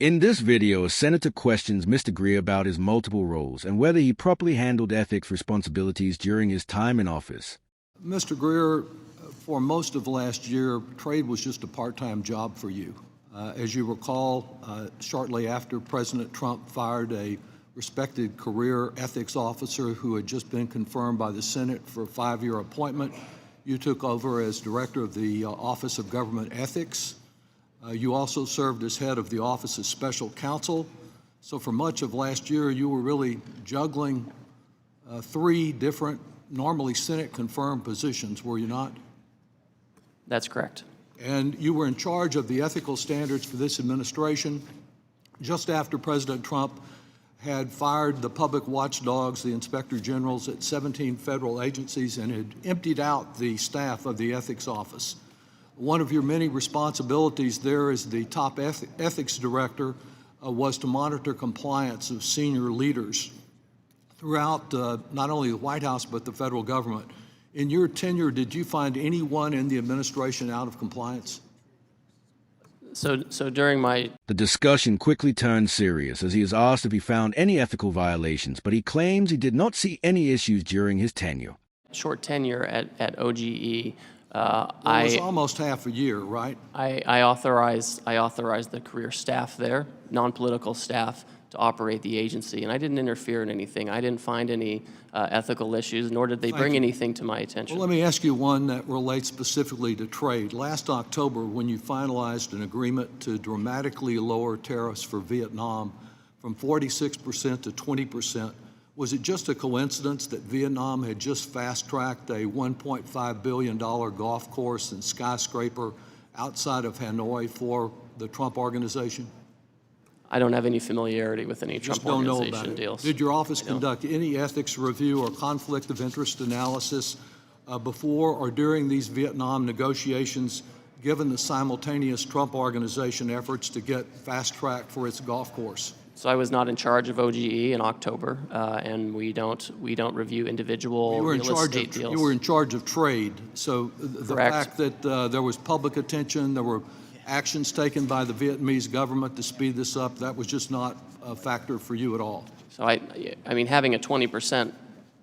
In this video, a senator questions Mr. Greer about his multiple roles and whether he properly handled ethics responsibilities during his time in office. Mr. Greer, for most of last year, trade was just a part-time job for you. As you recall, shortly after President Trump fired a respected career ethics officer who had just been confirmed by the Senate for a 5-year appointment, you took over as director of the Office of Government Ethics. You also served as head of the Office of Special Counsel. So for much of last year, you were really juggling 3 different, normally Senate-confirmed positions, were you not? That's correct. And you were in charge of the ethical standards for this administration just after President Trump had fired the public watchdogs, the inspector generals at 17 federal agencies, and had emptied out the staff of the ethics office. One of your many responsibilities there as the top ethics director was to monitor compliance of senior leaders throughout not only the White House but the federal government. In your tenure, did you find anyone in the administration out of compliance? So during my... The discussion quickly turned serious as he is asked if he found any ethical violations, but he claims he did not see any issues during his tenure. short tenure at OGE, Well, it was almost half a year, right? I authorized the career staff there, non-political staff, to operate the agency, and I didn't interfere in anything. I didn't find any ethical issues, nor did they bring anything to my attention. Well, let me ask you one that relates specifically to trade. Last October, when you finalized an agreement to dramatically lower tariffs for Vietnam from 46% to 20%, was it just a coincidence that Vietnam had just fast-tracked a $1.5 billion golf course and skyscraper outside of Hanoi for the Trump organization? I don't have any familiarity with any Trump organization deals. Did your office conduct any ethics review or conflict of interest analysis before or during these Vietnam negotiations, given the simultaneous Trump organization efforts to get fast-tracked for its golf course? So I was not in charge of OGE in October, and we don't review individual real estate deals. You were in charge of trade, so the fact that there was public attention, there were actions taken by the Vietnamese government to speed this up, that was just not a factor for you at all. So I mean, having a 20%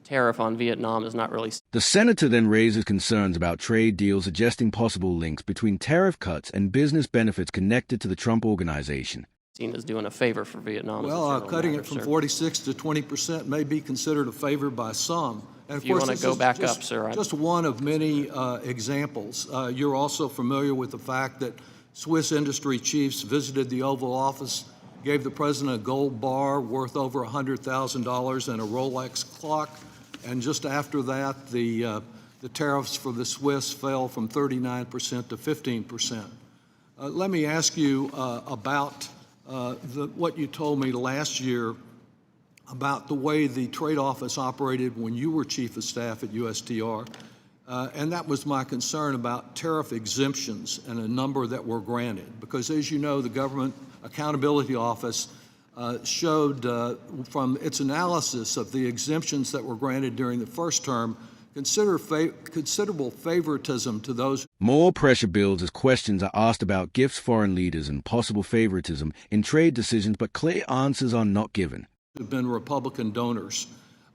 tariff on Vietnam is not really... The senator then raises concerns about trade deals suggesting possible links between tariff cuts and business benefits connected to the Trump organization. Seen as doing a favor for Vietnam. Well, cutting it from 46 to 20% may be considered a favor by some. And if you want to go back up, sir. Just one of many examples. You're also familiar with the fact that Swiss industry chiefs visited the Oval Office, gave the president a gold bar worth over $100,000 and a Rolex clock, and just after that, the tariffs for the Swiss fell from 39% to 15%. Let me ask you about what you told me last year about the way the trade office operated when you were chief of staff at USTR. And that was my concern about tariff exemptions and a number that were granted. Because as you know, the Government Accountability Office showed from its analysis of the exemptions that were granted during the first term, considerable favoritism to those. More pressure builds as questions are asked about gifts foreign leaders and possible favoritism in trade decisions, but clear answers are not given. Have been Republican donors.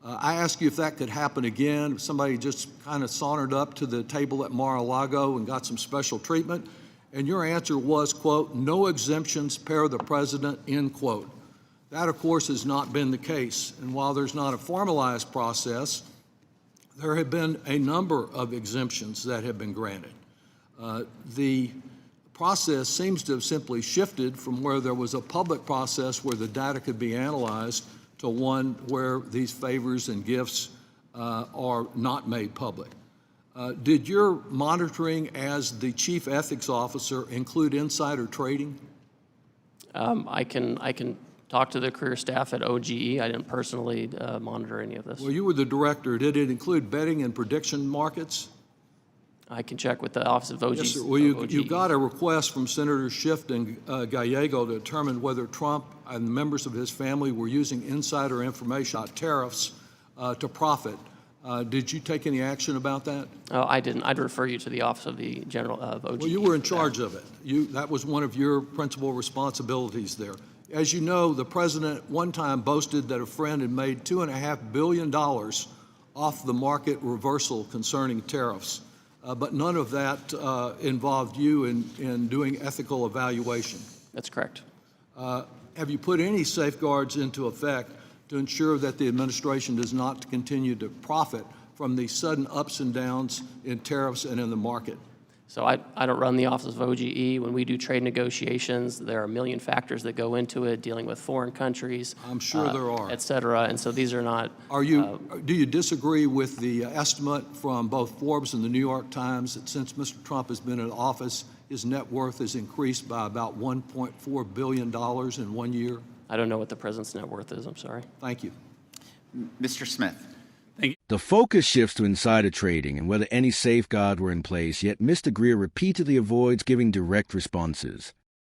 I asked you if that could happen again, if somebody just kind of sauntered up to the table at Mar-a-Lago and got some special treatment, and your answer was, quote, no exemptions per the president, end quote. That, of course, has not been the case, and while there's not a formalized process, there have been a number of exemptions that have been granted. The process seems to have simply shifted from where there was a public process where the data could be analyzed to one where these favors and gifts are not made public. Did your monitoring as the chief ethics officer include insider trading? I can talk to the career staff at OGE. I didn't personally monitor any of this. Well, you were the director. Did it include betting and prediction markets? I can check with the Office of OGE. Yes, sir. Well, you got a request from Senator Schiff and Gallego to determine whether Trump and members of his family were using insider information about tariffs to profit. Did you take any action about that? Oh, I didn't. I'd refer you to the Office of the General of OGE. Well, you were in charge of it. That was one of your principal responsibilities there. As you know, the president one time boasted that a friend had made $2.5 billion off the market reversal concerning tariffs, but none of that involved you in doing ethical evaluation. That's correct. Have you put any safeguards into effect to ensure that the administration does not continue to profit from the sudden ups and downs in tariffs and in the market? So I don't run the Office of OGE. When we do trade negotiations, there are a million factors that go into it, dealing with foreign countries. I'm sure there are. Et cetera. And so these are not. Do you disagree with the estimate from both Forbes and the New York Times that since Mr. Trump has been in office, his net worth has increased by about $1.4 billion in 1 year? I don't know what the president's net worth is. I'm sorry. Thank you. Mr. Smith. The focus shifts to insider trading and whether any safeguards were in place, yet Mr. Greer repeatedly avoids giving direct responses.